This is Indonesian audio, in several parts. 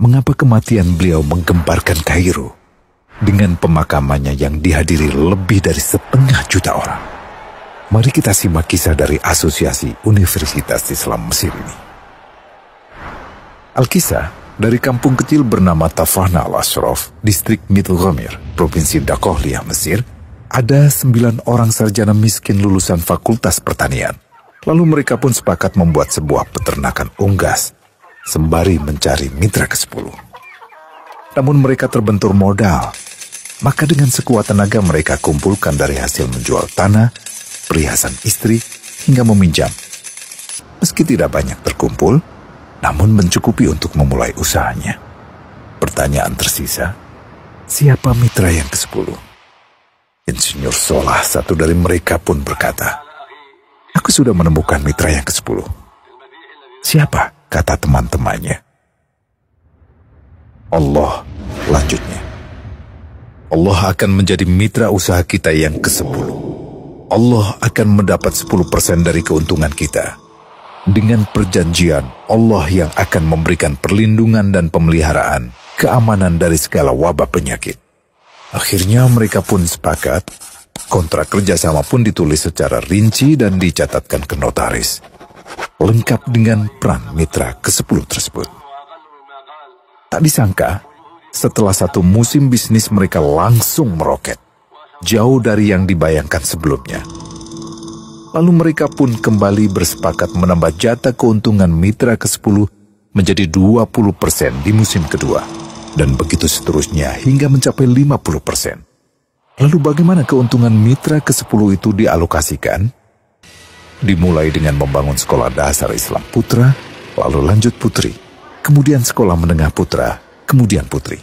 mengapa kematian beliau menggemparkan Kairo dengan pemakamannya yang dihadiri lebih dari 500.000 orang. Mari kita simak kisah dari Asosiasi Universitas Islam Mesir ini. Al-Kisah dari kampung kecil bernama Tafahna al-Ashraf, distrik Middle Ghamir, provinsi Dakohliah, Mesir. Ada 9 orang sarjana miskin lulusan fakultas pertanian. Lalu mereka pun sepakat membuat sebuah peternakan unggas, sembari mencari mitra ke-10. Namun mereka terbentur modal. Maka dengan sekuat tenaga mereka kumpulkan dari hasil menjual tanah, perhiasan istri, hingga meminjam. Meski tidak banyak terkumpul, namun mencukupi untuk memulai usahanya. Pertanyaan tersisa, siapa mitra yang ke-10? Insinyur Solah, satu dari mereka, pun berkata, "Aku sudah menemukan mitra yang ke-10. Siapa?" kata teman-temannya. "Allah," lanjutnya. "Allah akan menjadi mitra usaha kita yang ke-10. Allah akan mendapat 10% dari keuntungan kita. Dengan perjanjian, Allah yang akan memberikan perlindungan dan pemeliharaan, keamanan dari segala wabah penyakit." Akhirnya mereka pun sepakat. Kontrak kerjasama pun ditulis secara rinci dan dicatatkan ke notaris, lengkap dengan peran mitra ke-10 tersebut. Tak disangka, setelah 1 musim bisnis mereka langsung meroket, jauh dari yang dibayangkan sebelumnya. Lalu mereka pun kembali bersepakat menambah jatah keuntungan mitra ke-10 menjadi 20% di musim kedua. Dan begitu seterusnya hingga mencapai 50%. Lalu bagaimana keuntungan mitra ke-10 itu dialokasikan? Dimulai dengan membangun sekolah dasar Islam putra, lalu lanjut putri, kemudian sekolah menengah putra, kemudian putri.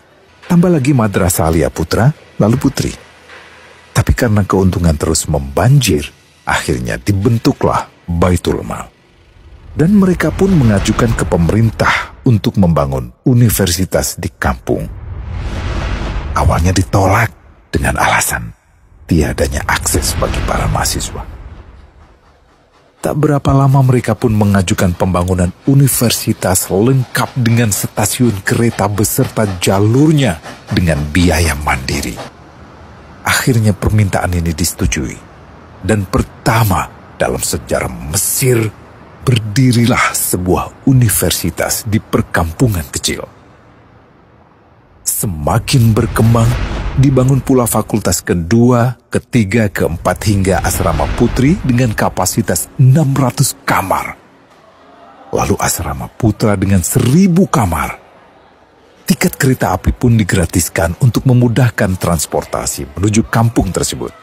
Tambah lagi madrasah aliyah putra, lalu putri. Tapi karena keuntungan terus membanjir, akhirnya dibentuklah Baitul Mal. Dan mereka pun mengajukan ke pemerintah untuk membangun universitas di kampung. Awalnya ditolak dengan alasan tiadanya akses bagi para mahasiswa. Tak berapa lama mereka pun mengajukan pembangunan universitas lengkap dengan stasiun kereta beserta jalurnya dengan biaya mandiri. Akhirnya permintaan ini disetujui. Dan pertama dalam sejarah Mesir, berdirilah sebuah universitas di perkampungan kecil. Semakin berkembang, dibangun pula fakultas kedua, ketiga, keempat hingga asrama putri dengan kapasitas 600 kamar. Lalu asrama putra dengan 1.000 kamar. Tiket kereta api pun digratiskan untuk memudahkan transportasi menuju kampung tersebut.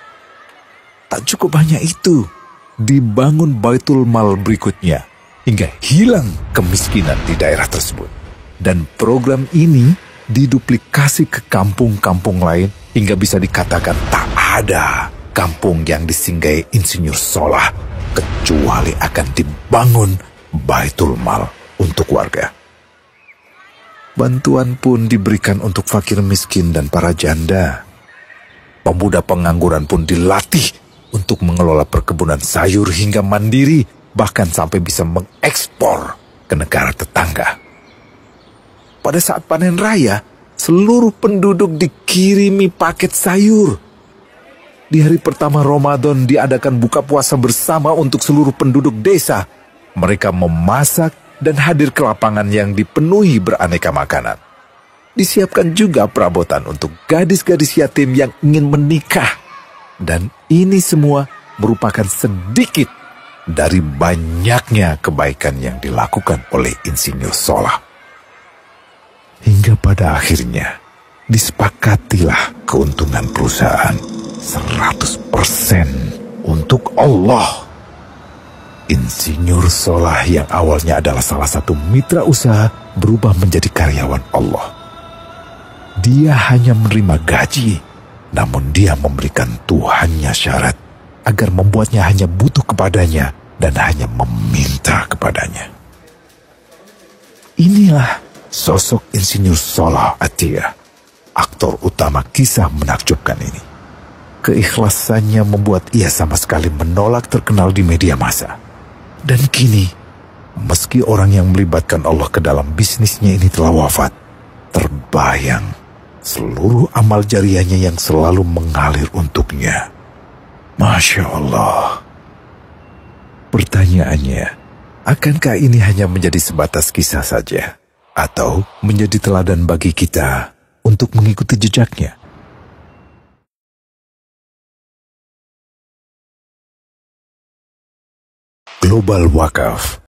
Tak cukup hanya itu, dibangun Baitul Mal berikutnya hingga hilang kemiskinan di daerah tersebut. Dan program ini diduplikasi ke kampung-kampung lain hingga bisa dikatakan tak ada kampung yang disinggahi Insinyur Solah kecuali akan dibangun Baitul Mal untuk warga. Bantuan pun diberikan untuk fakir miskin dan para janda. Pemuda pengangguran pun dilatih untuk mengelola perkebunan sayur hingga mandiri, bahkan sampai bisa mengekspor ke negara tetangga. Pada saat panen raya, seluruh penduduk dikirimi paket sayur. Di hari pertama Ramadan diadakan buka puasa bersama untuk seluruh penduduk desa. Mereka memasak dan hadir ke lapangan yang dipenuhi beraneka makanan. Disiapkan juga perabotan untuk gadis-gadis yatim yang ingin menikah. Dan ini semua merupakan sedikit dari banyaknya kebaikan yang dilakukan oleh Insinyur Solah. Hingga pada akhirnya disepakatilah keuntungan perusahaan 100% untuk Allah. Insinyur Solah yang awalnya adalah salah satu mitra usaha berubah menjadi karyawan Allah. Dia hanya menerima gaji, namun dia memberikan Tuhannya syarat agar membuatnya hanya butuh kepadanya dan hanya meminta kepadanya. Inilah sosok Insinyur Solah Atiyah, aktor utama kisah menakjubkan ini. Keikhlasannya membuat ia sama sekali menolak terkenal di media massa. Dan kini, meski orang yang melibatkan Allah ke dalam bisnisnya ini telah wafat, terbayang seluruh amal jariahnya yang selalu mengalir untuknya. Masya Allah. Pertanyaannya, akankah ini hanya menjadi sebatas kisah saja? Atau menjadi teladan bagi kita untuk mengikuti jejaknya? Global Wakaf